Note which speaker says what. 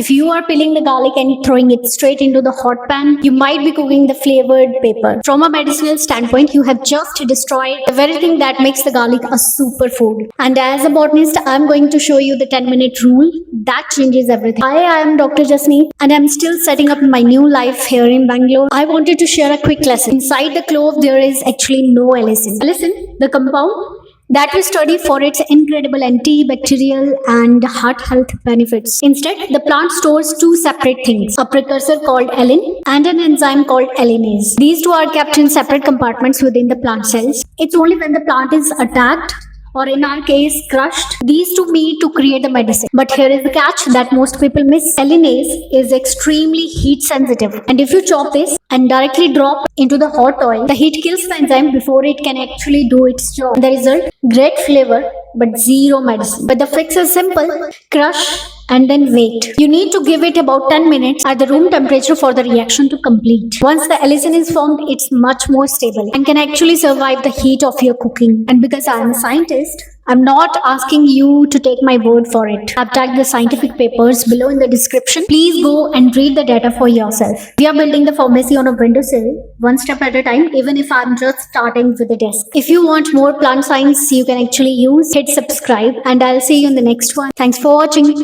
Speaker 1: If you are peeling the garlic and throwing it straight into the hot pan, you might be cooking the flavored pepper. From a medicinal standpoint, you have just destroyed the very thing that makes the garlic a superfood. And as a botanist, I'm going to show you the 10-minute rule that changes everything. Hi, I am Dr. Jasneet, and I'm still setting up my new life here in Bangalore. I wanted to share a quick lesson. Inside the clove, there is actually no allicin. Allicin, the compound that we study for its incredible antibacterial and heart health benefits. Instead, the plant stores two separate things, a precursor called allin and an enzyme called allinase. These two are kept in separate compartments within the plant cells. It's only when the plant is attacked, or in our case crushed, these two meet to create the medicine. But here is the catch that most people miss. Allinase is extremely heat sensitive, and if you chop this and directly drop into the hot oil, the heat kills the enzyme before it can actually do its job. The result, great flavor but zero medicine. But the fix is simple: crush and then wait. You need to give it about 10 minutes at the room temperature for the reaction to complete. Once the allicin is formed, it's much more stable and can actually survive the heat of your cooking. And because I am a scientist, I'm not asking you to take my word for it. I've tagged the scientific papers below in the description. Please go and read the data for yourself. We are building the pharmacy on a windowsill, one step at a time, even if I'm just starting with the desk. If you want more plant science you can actually use, hit subscribe, and I'll see you in the next one. Thanks for watching.